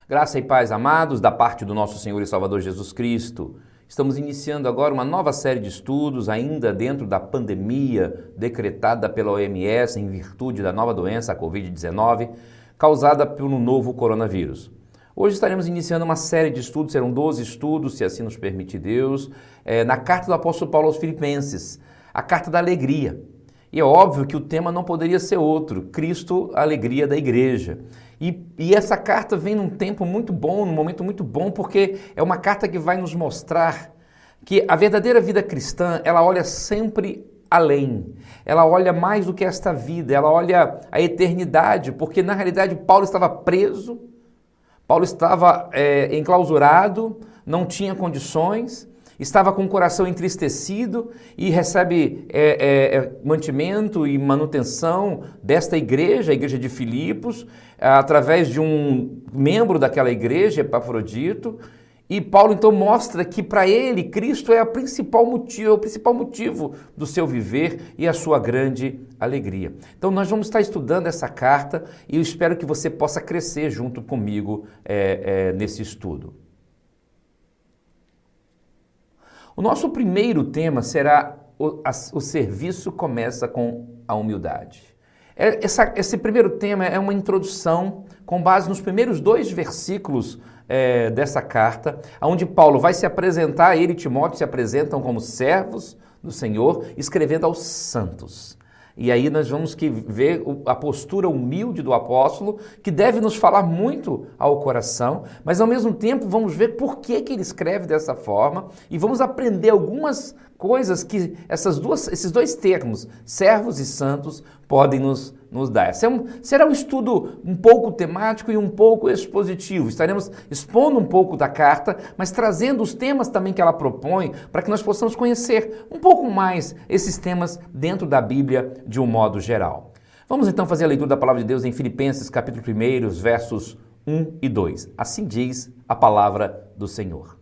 Graça e paz, amados, da parte do nosso Senhor e Salvador Jesus Cristo. Estamos iniciando agora uma nova série de estudos, ainda dentro da pandemia decretada pela OMS em virtude da nova doença, a Covid-19, causada pelo novo coronavírus. Hoje estaremos iniciando uma série de estudos, serão 12 estudos, se assim nos permite Deus, na carta do apóstolo Paulo aos Filipenses, a carta da alegria. E é óbvio que o tema não poderia ser outro, Cristo, a alegria da igreja. E essa carta vem num tempo muito bom, num momento muito bom, porque é uma carta que vai nos mostrar que a verdadeira vida cristã, ela olha sempre além. Ela olha mais do que esta vida, ela olha a eternidade, porque na realidade Paulo estava preso, Paulo estava enclausurado, não tinha condições, estava com o coração entristecido e recebe mantimento e manutenção desta igreja, a igreja de Filipos, através de um membro daquela igreja, Epafrodito. E Paulo então mostra que para ele Cristo é o principal motivo do seu viver e a sua grande alegria. Então nós vamos estar estudando essa carta e eu espero que você possa crescer junto comigo nesse estudo. O nosso primeiro tema será o serviço começa com a humildade. Esse primeiro tema é uma introdução com base nos primeiros 2 versículos dessa carta, onde Paulo vai se apresentar, ele e Timóteo se apresentam como servos do Senhor, escrevendo aos santos. E aí nós vamos ver a postura humilde do apóstolo, que deve nos falar muito ao coração, mas ao mesmo tempo vamos ver por que ele escreve dessa forma e vamos aprender algumas coisas que esses dois termos, servos e santos, podem nos dar. Será um estudo um pouco temático e um pouco expositivo. Estaremos expondo um pouco da carta, mas trazendo os temas também que ela propõe para que nós possamos conhecer um pouco mais esses temas dentro da Bíblia de um modo geral. Vamos então fazer a leitura da palavra de Deus em Filipenses capítulo 1, versos 1 e 2. Assim diz a palavra do Senhor.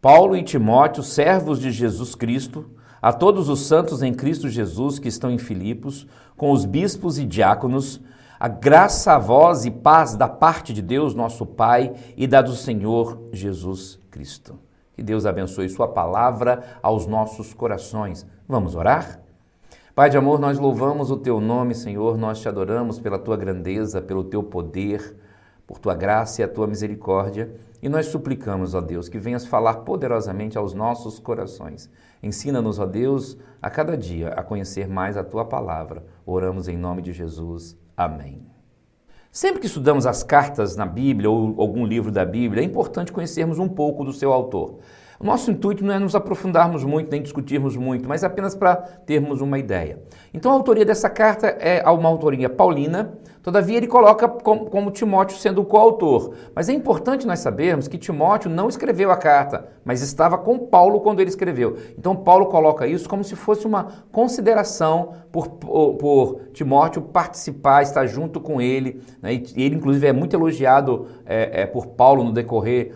Paulo e Timóteo, servos de Jesus Cristo, a todos os santos em Cristo Jesus que estão em Filipos, com os bispos e diáconos, a graça a vós e paz da parte de Deus, nosso Pai, e da do Senhor Jesus Cristo. Que Deus abençoe sua palavra aos nossos corações. Vamos orar? Pai de amor, nós louvamos o teu nome, Senhor, nós te adoramos pela tua grandeza, pelo teu poder, por tua graça e a tua misericórdia, e nós suplicamos, ó Deus, que venhas falar poderosamente aos nossos corações. Ensina-nos, ó Deus, a cada dia a conhecer mais a tua palavra. Oramos em nome de Jesus. Amém. Sempre que estudamos as cartas na Bíblia ou algum livro da Bíblia, é importante conhecermos um pouco do seu autor. O nosso intuito não é nos aprofundarmos muito, nem discutirmos muito, mas apenas para termos uma ideia. Então a autoria dessa carta é uma autoria paulina, todavia ele coloca como Timóteo sendo o coautor. Mas é importante nós sabermos que Timóteo não escreveu a carta, mas estava com Paulo quando ele escreveu. Então Paulo coloca isso como se fosse uma consideração por Timóteo participar, estar junto com ele, né? E ele inclusive é muito elogiado por Paulo no decorrer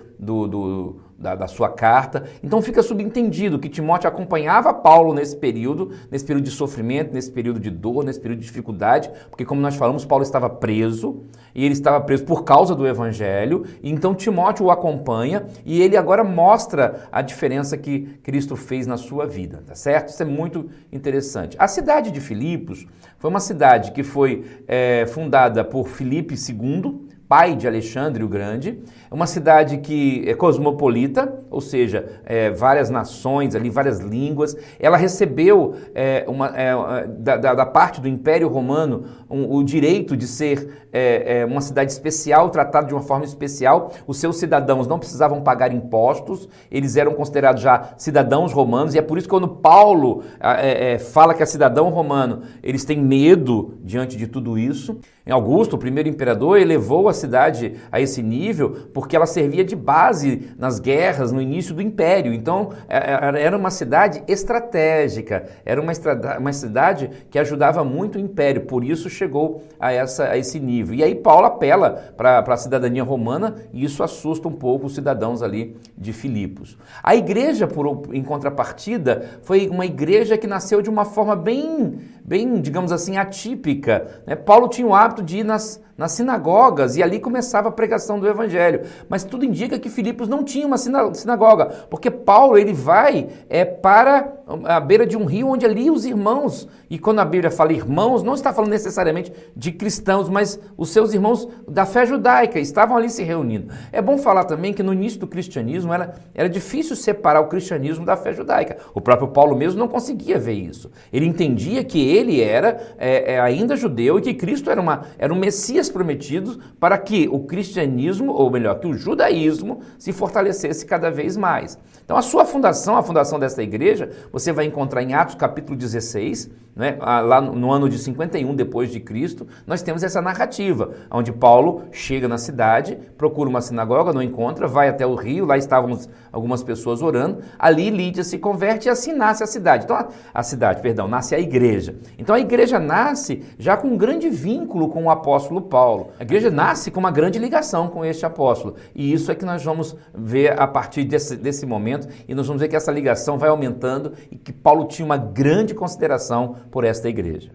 da sua carta. Então fica subentendido que Timóteo acompanhava Paulo nesse período de sofrimento, nesse período de dor, nesse período de dificuldade, porque como nós falamos, Paulo estava preso, e ele estava preso por causa do Evangelho, e então Timóteo o acompanha, e ele agora mostra a diferença que Cristo fez na sua vida, tá certo? Isso é muito interessante. A cidade de Filipos foi uma cidade que foi fundada por Filipe II, pai de Alexandre o Grande, é uma cidade que é cosmopolita, ou seja, várias nações ali, várias línguas. Ela recebeu da parte do Império Romano o direito de ser uma cidade especial, tratada de uma forma especial. Os seus cidadãos não precisavam pagar impostos, eles eram considerados já cidadãos romanos, e é por isso que quando Paulo fala que é cidadão romano, eles têm medo diante de tudo isso. Em Augusto, o primeiro imperador, elevou a cidade a esse nível porque ela servia de base nas guerras no início do Império. Então, era uma cidade estratégica, era uma cidade que ajudava muito o Império, por isso chegou a esse nível. E aí Paulo apela para a cidadania romana e isso assusta um pouco os cidadãos ali de Filipos. A igreja, em contrapartida, foi uma igreja que nasceu de uma forma bem, digamos assim, atípica, né? Paulo tinha o hábito de ir nas nas sinagogas, e ali começava a pregação do evangelho. Mas tudo indica que Filipos não tinha uma sinagoga, porque Paulo ele vai para a beira de um rio onde ali os irmãos, e quando a Bíblia fala irmãos, não está falando necessariamente de cristãos, mas os seus irmãos da fé judaica estavam ali se reunindo. É bom falar também que no início do cristianismo era difícil separar o cristianismo da fé judaica. O próprio Paulo mesmo não conseguia ver isso. Ele entendia que ele era ainda judeu e que Cristo era um Messias prometido para que o cristianismo, ou melhor, que o judaísmo se fortalecesse cada vez mais. Então a fundação dessa igreja, você vai encontrar em Atos capítulo 16, né, lá no ano de 51 depois de Cristo, nós temos essa narrativa, onde Paulo chega na cidade, procura uma sinagoga, não encontra, vai até o rio, lá estavam algumas pessoas orando, ali Lídia se converte e assim nasce a cidade. Então nasce a igreja. Então a igreja nasce já com um grande vínculo com o apóstolo Paulo. A igreja nasce com uma grande ligação com este apóstolo. E isso é que nós vamos ver a partir desse momento, e nós vamos ver que essa ligação vai aumentando e que Paulo tinha uma grande consideração por esta igreja.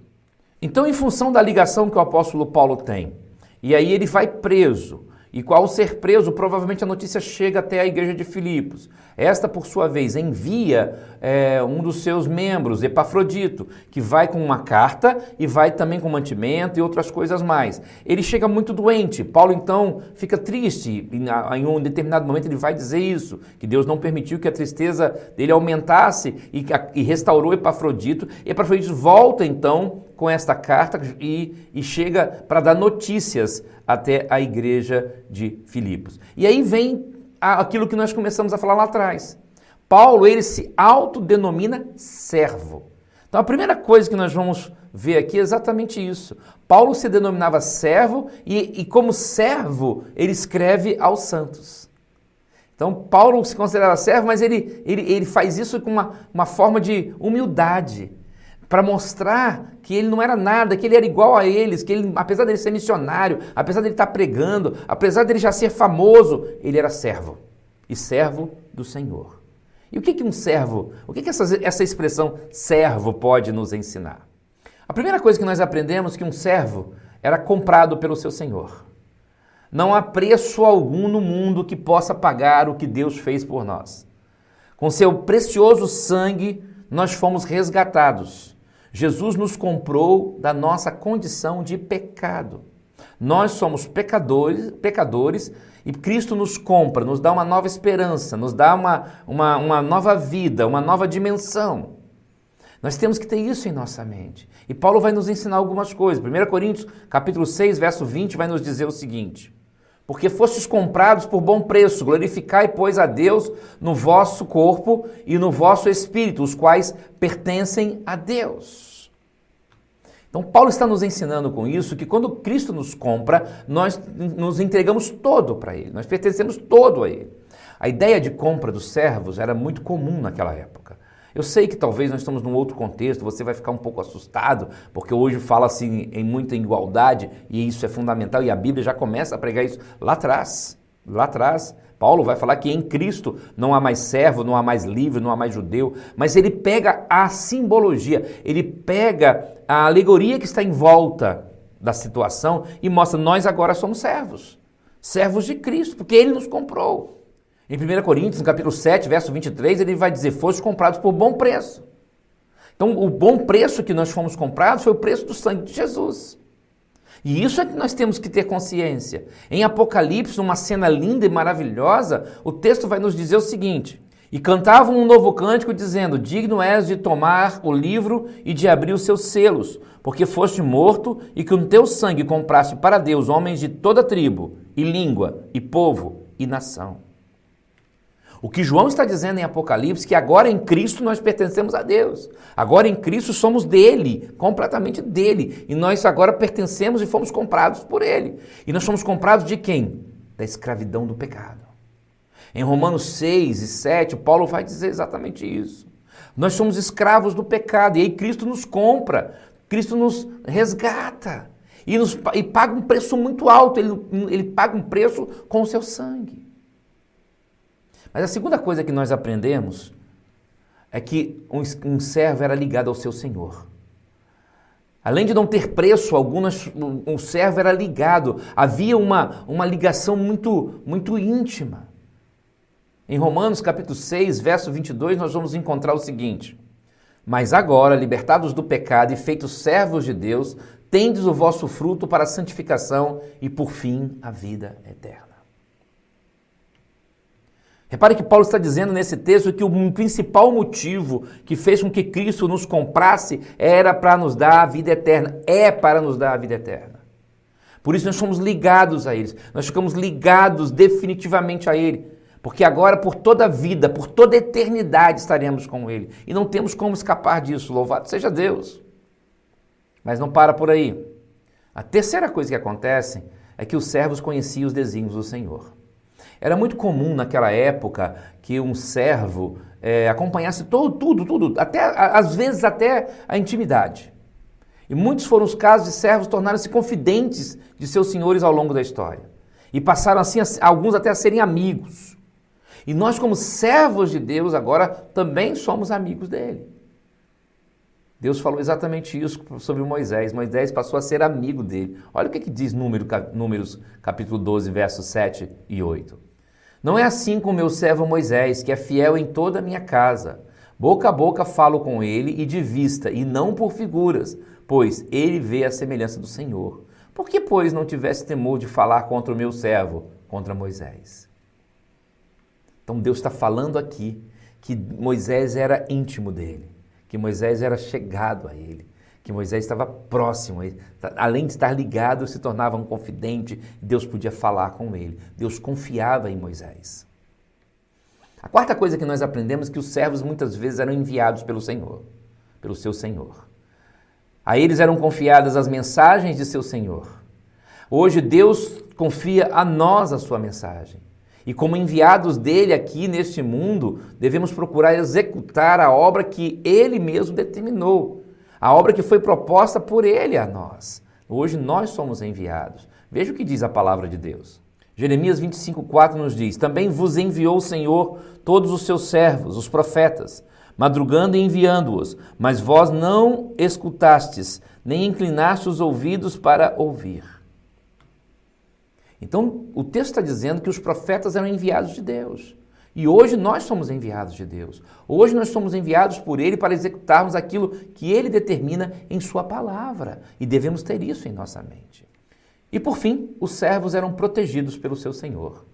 Então, em função da ligação que o apóstolo Paulo tem, e aí ele vai preso, e ao ser preso, provavelmente a notícia chega até a igreja de Filipos. Esta, por sua vez, envia um dos seus membros, Epafrodito, que vai com uma carta e vai também com mantimento e outras coisas mais. Ele chega muito doente. Paulo, então, fica triste. Em um determinado momento ele vai dizer isso, que Deus não permitiu que a tristeza dele aumentasse e restaurou Epafrodito. Epafrodito volta, então, com esta carta e chega para dar notícias até a igreja de Filipos. E aí vem aquilo que nós começamos a falar lá atrás. Paulo, ele se autodenomina servo. Então a primeira coisa que nós vamos ver aqui é exatamente isso. Paulo se denominava servo e como servo ele escreve aos santos. Então Paulo se considerava servo, mas ele faz isso com uma forma de humildade, para mostrar que ele não era nada, que ele era igual a eles, que ele, apesar dele ser missionário, apesar dele estar pregando, apesar dele já ser famoso, ele era servo, e servo do Senhor. E o que um servo, o que essa expressão servo pode nos ensinar? A primeira coisa que nós aprendemos é que um servo era comprado pelo seu Senhor. Não há preço algum no mundo que possa pagar o que Deus fez por nós. Com seu precioso sangue, nós fomos resgatados. Jesus nos comprou da nossa condição de pecado. Nós somos pecadores e Cristo nos compra, nos dá uma nova esperança, nos dá uma nova vida, uma nova dimensão. Nós temos que ter isso em nossa mente. E Paulo vai nos ensinar algumas coisas. 1 Coríntios, capítulo 6, verso 20, vai nos dizer o seguinte: porque fostes comprados por bom preço, glorificai, pois, a Deus no vosso corpo e no vosso espírito, os quais pertencem a Deus. Então, Paulo está nos ensinando com isso que quando Cristo nos compra, nós nos entregamos todo para Ele, nós pertencemos todo a Ele. A ideia de compra dos servos era muito comum naquela época. Eu sei que talvez nós estamos num outro contexto, você vai ficar um pouco assustado, porque hoje fala-se em muita igualdade e isso é fundamental e a Bíblia já começa a pregar isso lá atrás. Paulo vai falar que em Cristo não há mais servo, não há mais livre, não há mais judeu, mas ele pega a simbologia, ele pega a alegoria que está em volta da situação e mostra, nós agora somos servos de Cristo, porque Ele nos comprou. Em 1 Coríntios, no capítulo 7, verso 23, ele vai dizer, fostes comprados por bom preço. Então, o bom preço que nós fomos comprados foi o preço do sangue de Jesus. E isso é que nós temos que ter consciência. Em Apocalipse, uma cena linda e maravilhosa, o texto vai nos dizer o seguinte: e cantavam um novo cântico dizendo, digno és de tomar o livro e de abrir os seus selos, porque foste morto e com teu sangue compraste para Deus homens de toda tribo, e língua, e povo, e nação. O que João está dizendo em Apocalipse, que agora em Cristo nós pertencemos a Deus. Agora em Cristo somos dele, completamente dele. E nós agora pertencemos e fomos comprados por ele. E nós fomos comprados de quem? Da escravidão do pecado. Em Romanos 6 e 7, Paulo vai dizer exatamente isso. Nós somos escravos do pecado e aí Cristo nos compra, Cristo nos resgata e paga um preço muito alto, ele paga um preço com o seu sangue. Mas a segunda coisa que nós aprendemos é que um servo era ligado ao seu senhor. Além de não ter preço algum, o servo era ligado. Havia uma ligação muito íntima. Em Romanos capítulo 6, verso 22, nós vamos encontrar o seguinte: mas agora, libertados do pecado e feitos servos de Deus, tendes o vosso fruto para a santificação e, por fim, a vida eterna. Repare que Paulo está dizendo nesse texto que o principal motivo que fez com que Cristo nos comprasse era para nos dar a vida eterna, é para nos dar a vida eterna. Por isso nós somos ligados a Ele, nós ficamos ligados definitivamente a Ele, porque agora por toda a vida, por toda a eternidade estaremos com Ele e não temos como escapar disso, louvado seja Deus. Mas não para por aí. A terceira coisa que acontece é que os servos conheciam os desígnios do Senhor. Era muito comum naquela época que um servo acompanhasse tudo, até, às vezes até a intimidade. E muitos foram os casos de servos tornarem-se confidentes de seus senhores ao longo da história. E passaram assim, alguns até a serem amigos. E nós, como servos de Deus, agora também somos amigos dele. Deus falou exatamente isso sobre Moisés. Moisés passou a ser amigo dele. Olha o que diz Números capítulo 12, versos 7 e 8. Não é assim com o meu servo Moisés, que é fiel em toda a minha casa. Boca a boca falo com ele e de vista, e não por figuras, pois ele vê a semelhança do Senhor. Por que, pois, não tivesse temor de falar contra o meu servo, contra Moisés? Então Deus está falando aqui que Moisés era íntimo dele, que Moisés era chegado a ele, que Moisés estava próximo a ele. Além de estar ligado, se tornava um confidente, Deus podia falar com ele. Deus confiava em Moisés. A quarta coisa que nós aprendemos é que os servos muitas vezes eram enviados pelo Senhor, pelo seu Senhor. A eles eram confiadas as mensagens de seu Senhor. Hoje Deus confia a nós a sua mensagem. E como enviados dele aqui neste mundo, devemos procurar executar a obra que ele mesmo determinou. A obra que foi proposta por ele a nós. Hoje nós somos enviados. Veja o que diz a palavra de Deus. Jeremias 25:4 nos diz: também vos enviou o Senhor todos os seus servos, os profetas, madrugando e enviando-os, mas vós não escutastes, nem inclinastes os ouvidos para ouvir. Então, o texto está dizendo que os profetas eram enviados de Deus. E hoje nós somos enviados de Deus. Hoje nós somos enviados por Ele para executarmos aquilo que Ele determina em Sua palavra. E devemos ter isso em nossa mente. E por fim, os servos eram protegidos pelo seu Senhor.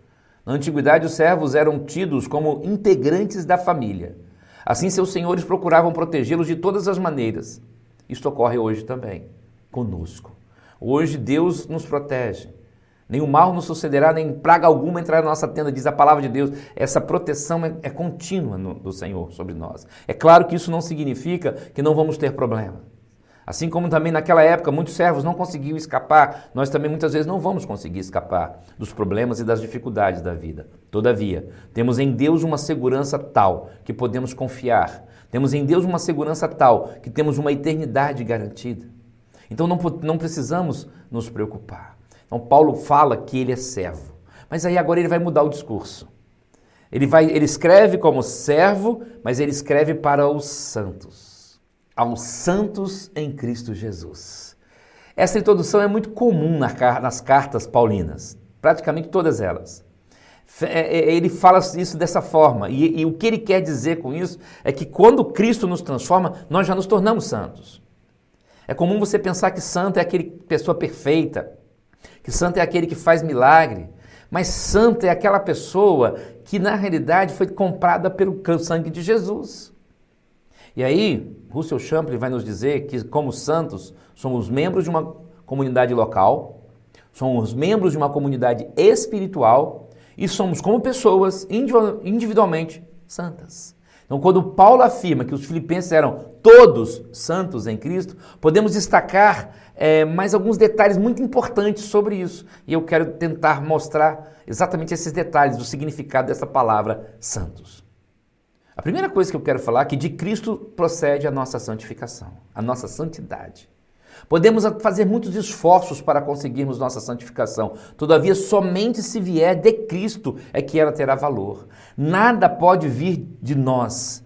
Na antiguidade, os servos eram tidos como integrantes da família. Assim, seus senhores procuravam protegê-los de todas as maneiras. Isto ocorre hoje também, conosco. Hoje Deus nos protege. Nenhum mal nos sucederá, nem praga alguma entrará na nossa tenda, diz a palavra de Deus. Essa proteção é contínua do Senhor sobre nós. É claro que isso não significa que não vamos ter problema. Assim como também naquela época muitos servos não conseguiam escapar, nós também muitas vezes não vamos conseguir escapar dos problemas e das dificuldades da vida. Todavia, temos em Deus uma segurança tal que podemos confiar. Temos em Deus uma segurança tal que temos uma eternidade garantida. Então não precisamos nos preocupar. Então Paulo fala que ele é servo, mas aí agora ele vai mudar o discurso. Ele escreve como servo, mas ele escreve para os santos, aos santos em Cristo Jesus. Essa introdução é muito comum nas cartas paulinas, praticamente todas elas. Ele fala isso dessa forma, e o que ele quer dizer com isso é que quando Cristo nos transforma, nós já nos tornamos santos. É comum você pensar que santo é aquele pessoa perfeita, que santo é aquele que faz milagre, mas santo é aquela pessoa que na realidade foi comprada pelo sangue de Jesus. E aí, Russell Champlin vai nos dizer que como santos somos membros de uma comunidade local, somos membros de uma comunidade espiritual e somos como pessoas individualmente santas. Então, quando Paulo afirma que os filipenses eram todos santos em Cristo, podemos destacar mais alguns detalhes muito importantes sobre isso. E eu quero tentar mostrar exatamente esses detalhes do significado dessa palavra santos. A primeira coisa que eu quero falar é que de Cristo procede a nossa santificação, a nossa santidade. Podemos fazer muitos esforços para conseguirmos nossa santificação. Todavia, somente se vier de Cristo é que ela terá valor. Nada pode vir de nós.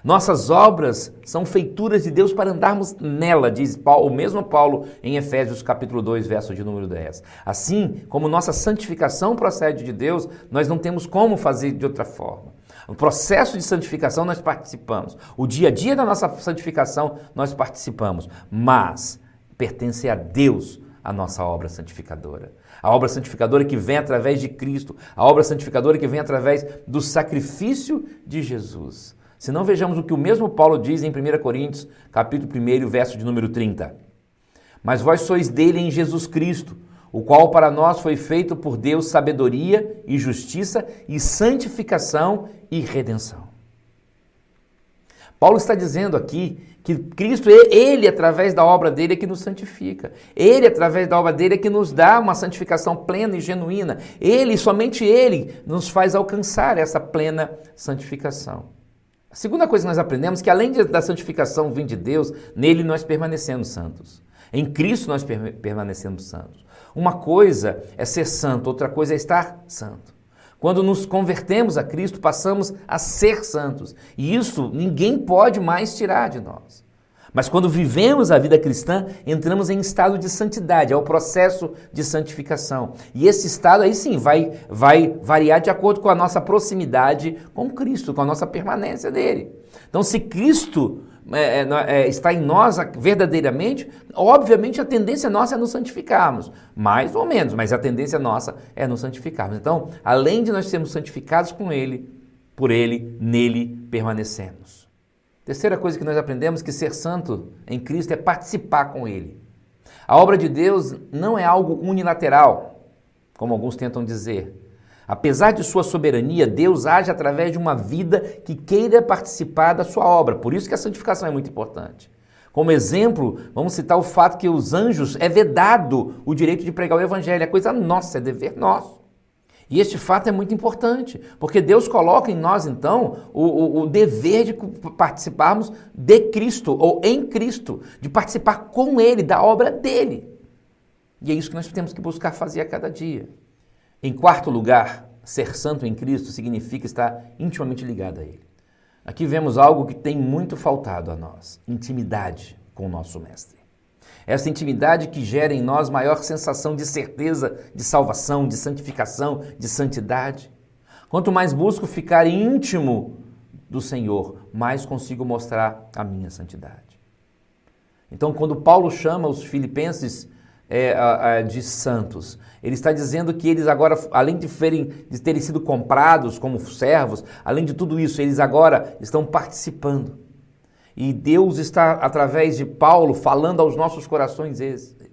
Nossas obras são feituras de Deus para andarmos nela, diz Paulo, o mesmo Paulo em Efésios capítulo 2, verso de número 10. Assim como nossa santificação procede de Deus, nós não temos como fazer de outra forma. O processo de santificação nós participamos. O dia a dia da nossa santificação nós participamos. Mas pertence a Deus a nossa obra santificadora. A obra santificadora que vem através de Cristo. A obra santificadora que vem através do sacrifício de Jesus. Se não, vejamos o que o mesmo Paulo diz em 1 Coríntios, capítulo 1, verso de número 30. Mas vós sois dele em Jesus Cristo, o qual para nós foi feito por Deus sabedoria e justiça e santificação e redenção. Paulo está dizendo aqui que Cristo, Ele através da obra dele é que nos santifica. Ele através da obra dele é que nos dá uma santificação plena e genuína. Ele, somente Ele, nos faz alcançar essa plena santificação. A segunda coisa que nós aprendemos é que além da santificação vir de Deus, nele nós permanecemos santos. Em Cristo nós permanecemos santos. Uma coisa é ser santo, outra coisa é estar santo. Quando nos convertemos a Cristo, passamos a ser santos. E isso ninguém pode mais tirar de nós. Mas quando vivemos a vida cristã, entramos em estado de santidade, é o processo de santificação. E esse estado aí sim vai variar de acordo com a nossa proximidade com Cristo, com a nossa permanência dele. Então se Cristo está em nós verdadeiramente, obviamente a tendência nossa é nos santificarmos, mais ou menos, mas a tendência nossa é nos santificarmos. Então, além de nós sermos santificados com Ele, por Ele, nele permanecemos. Terceira coisa que nós aprendemos é que ser santo em Cristo é participar com Ele. A obra de Deus não é algo unilateral, como alguns tentam dizer. Apesar de sua soberania, Deus age através de uma vida que queira participar da sua obra. Por isso que a santificação é muito importante. Como exemplo, vamos citar o fato que os anjos é vedado o direito de pregar o evangelho. É coisa nossa, é dever nosso. E este fato é muito importante, porque Deus coloca em nós, então, o dever de participarmos de Cristo, ou em Cristo, de participar com Ele, da obra dEle. E é isso que nós temos que buscar fazer a cada dia. Em quarto lugar, ser santo em Cristo significa estar intimamente ligado a Ele. Aqui vemos algo que tem muito faltado a nós, intimidade com o nosso Mestre. Essa intimidade que gera em nós maior sensação de certeza, de salvação, de santificação, de santidade. Quanto mais busco ficar íntimo do Senhor, mais consigo mostrar a minha santidade. Então, quando Paulo chama os filipenses de santos, ele está dizendo que eles agora, além de terem sido comprados como servos, além de tudo isso, eles agora estão participando. E Deus está, através de Paulo, falando aos nossos corações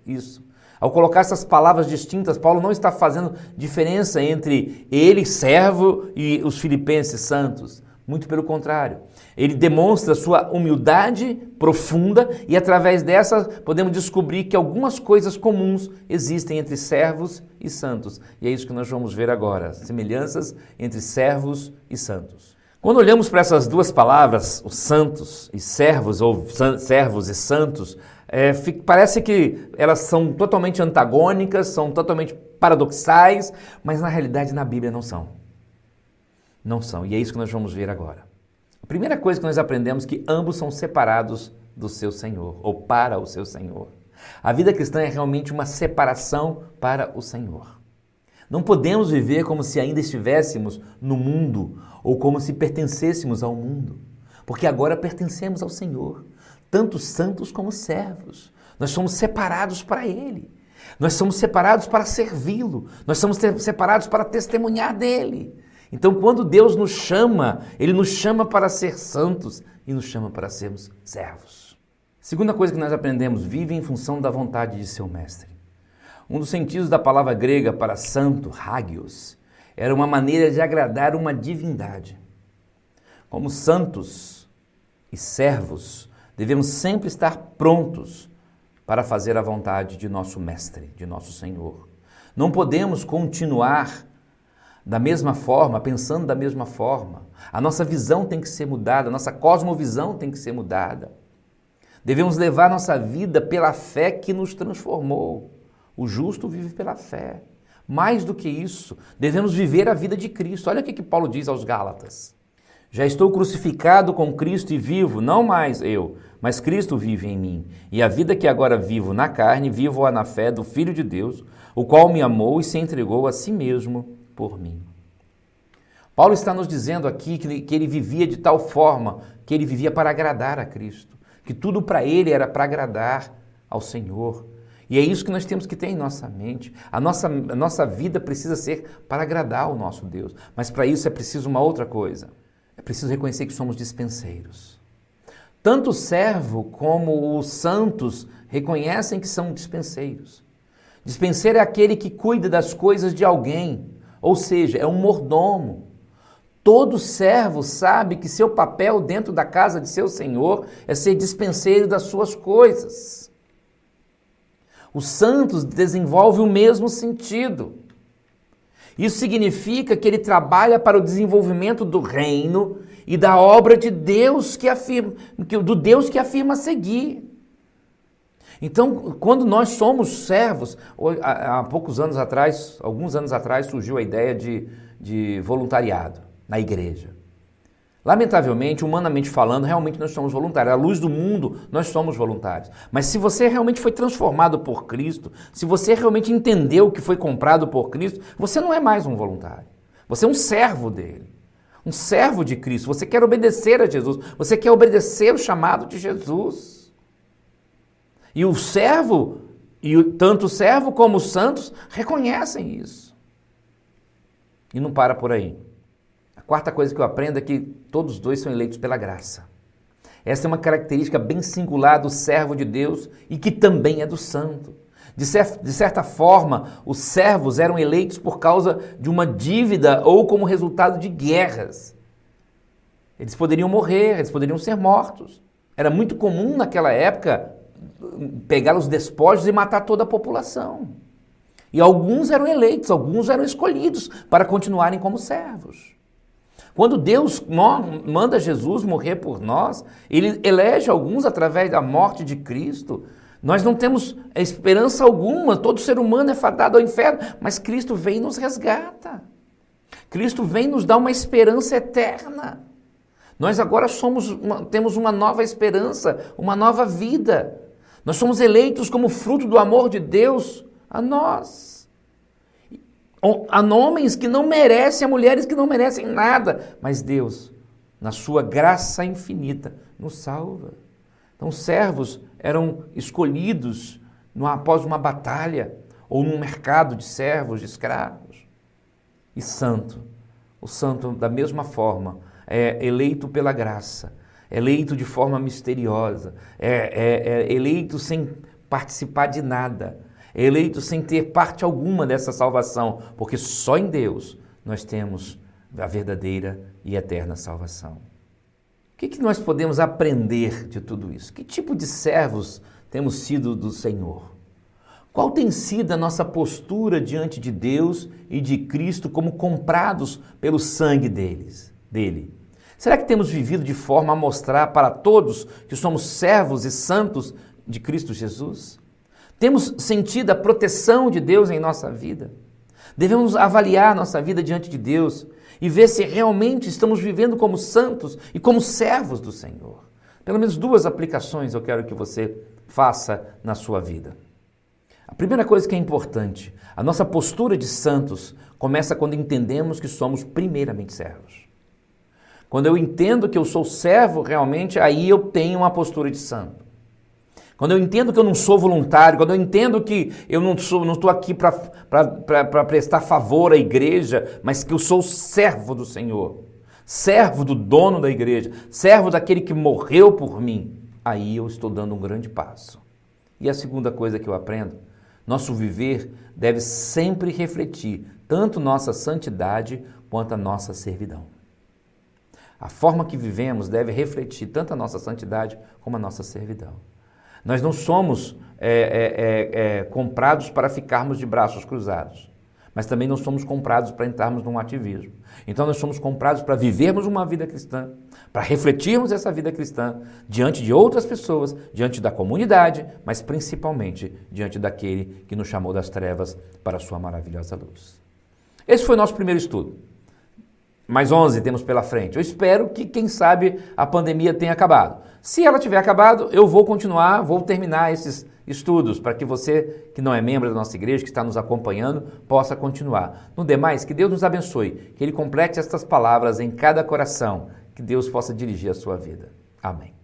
isso. Ao colocar essas palavras distintas, Paulo não está fazendo diferença entre ele, servo, e os filipenses santos. Muito pelo contrário. Ele demonstra sua humildade profunda e, através dessa, podemos descobrir que algumas coisas comuns existem entre servos e santos. E é isso que nós vamos ver agora, semelhanças entre servos e santos. Quando olhamos para essas duas palavras, os santos e servos, ou servos e santos, parece que elas são totalmente antagônicas, são totalmente paradoxais, mas na realidade na Bíblia não são. Não são, e é isso que nós vamos ver agora. A primeira coisa que nós aprendemos é que ambos são separados do seu Senhor, ou para o seu Senhor. A vida cristã é realmente uma separação para o Senhor. Não podemos viver como se ainda estivéssemos no mundo ou como se pertencêssemos ao mundo, porque agora pertencemos ao Senhor, tanto santos como servos. Nós somos separados para Ele, nós somos separados para servi-lo, nós somos separados para testemunhar dEle. Então, quando Deus nos chama, Ele nos chama para ser santos e nos chama para sermos servos. Segunda coisa que nós aprendemos, vive em função da vontade de seu Mestre. Um dos sentidos da palavra grega para santo, hagios, era uma maneira de agradar uma divindade. Como santos e servos, devemos sempre estar prontos para fazer a vontade de nosso Mestre, de nosso Senhor. Não podemos continuar da mesma forma, pensando da mesma forma. A nossa visão tem que ser mudada, a nossa cosmovisão tem que ser mudada. Devemos levar nossa vida pela fé que nos transformou. O justo vive pela fé. Mais do que isso, devemos viver a vida de Cristo. Olha o que Paulo diz aos Gálatas. Já estou crucificado com Cristo e vivo, não mais eu, mas Cristo vive em mim. E a vida que agora vivo na carne, vivo-a na fé do Filho de Deus, o qual me amou e se entregou a si mesmo por mim. Paulo está nos dizendo aqui que ele vivia de tal forma, que ele vivia para agradar a Cristo, que tudo para ele era para agradar ao Senhor. E é isso que nós temos que ter em nossa mente. A nossa vida precisa ser para agradar o nosso Deus. Mas para isso é preciso uma outra coisa. É preciso reconhecer que somos dispenseiros. Tanto o servo como os santos reconhecem que são dispenseiros. Dispenseiro é aquele que cuida das coisas de alguém, ou seja, é um mordomo. Todo servo sabe que seu papel dentro da casa de seu senhor é ser dispenseiro das suas coisas. Os santos desenvolvem o mesmo sentido. Isso significa que ele trabalha para o desenvolvimento do reino e da obra de Deus do Deus que afirma seguir. Então, quando nós somos servos, há poucos anos atrás, alguns anos atrás, surgiu a ideia de voluntariado na igreja. Lamentavelmente, humanamente falando, realmente nós somos voluntários. À luz do mundo, nós somos voluntários. Mas se você realmente foi transformado por Cristo, se você realmente entendeu que foi comprado por Cristo, você não é mais um voluntário. Você é um servo dele. Um servo de Cristo. Você quer obedecer a Jesus. Você quer obedecer o chamado de Jesus. E o servo, tanto o servo como os santos, reconhecem isso. E não para por aí. A quarta coisa que eu aprendo é que todos os dois são eleitos pela graça. Essa é uma característica bem singular do servo de Deus e que também é do santo. De certa forma, os servos eram eleitos por causa de uma dívida ou como resultado de guerras. Eles poderiam morrer, eles poderiam ser mortos. Era muito comum naquela época pegar os despojos e matar toda a população. E alguns eram eleitos, alguns eram escolhidos para continuarem como servos. Quando Deus manda Jesus morrer por nós, Ele elege alguns através da morte de Cristo. Nós não temos esperança alguma, todo ser humano é fadado ao inferno, mas Cristo vem e nos resgata. Cristo vem nos dar uma esperança eterna. Nós agora temos uma nova esperança, uma nova vida. Nós somos eleitos como fruto do amor de Deus a nós. Há homens que não merecem, há mulheres que não merecem nada, mas Deus, na sua graça infinita, nos salva. Então, os servos eram escolhidos após uma batalha ou num mercado de servos, de escravos. E o santo, da mesma forma, é eleito pela graça, é eleito de forma misteriosa, é eleito sem participar de nada. É eleito sem ter parte alguma dessa salvação, porque só em Deus nós temos a verdadeira e eterna salvação. O que nós podemos aprender de tudo isso? Que tipo de servos temos sido do Senhor? Qual tem sido a nossa postura diante de Deus e de Cristo como comprados pelo sangue dele? Será que temos vivido de forma a mostrar para todos que somos servos e santos de Cristo Jesus? Temos sentido a proteção de Deus em nossa vida? Devemos avaliar nossa vida diante de Deus e ver se realmente estamos vivendo como santos e como servos do Senhor. Pelo menos duas aplicações eu quero que você faça na sua vida. A primeira coisa que é importante, a nossa postura de santos começa quando entendemos que somos primeiramente servos. Quando eu entendo que eu sou servo, realmente, aí eu tenho uma postura de santo. Quando eu entendo que eu não sou voluntário, quando eu entendo que eu não estou aqui para prestar favor à igreja, mas que eu sou servo do Senhor, servo do dono da igreja, servo daquele que morreu por mim, aí eu estou dando um grande passo. E a segunda coisa que eu aprendo, nosso viver deve sempre refletir tanto nossa santidade quanto a nossa servidão. A forma que vivemos deve refletir tanto a nossa santidade como a nossa servidão. Nós não somos comprados para ficarmos de braços cruzados, mas também não somos comprados para entrarmos num ativismo. Então nós somos comprados para vivermos uma vida cristã, para refletirmos essa vida cristã diante de outras pessoas, diante da comunidade, mas principalmente diante daquele que nos chamou das trevas para a sua maravilhosa luz. Esse foi o nosso primeiro estudo. mais 11 temos pela frente. Eu espero que, quem sabe, a pandemia tenha acabado. Se ela tiver acabado, eu vou continuar, vou terminar esses estudos para que você, que não é membro da nossa igreja, que está nos acompanhando, possa continuar. No demais, que Deus nos abençoe, que Ele complete estas palavras em cada coração, que Deus possa dirigir a sua vida. Amém.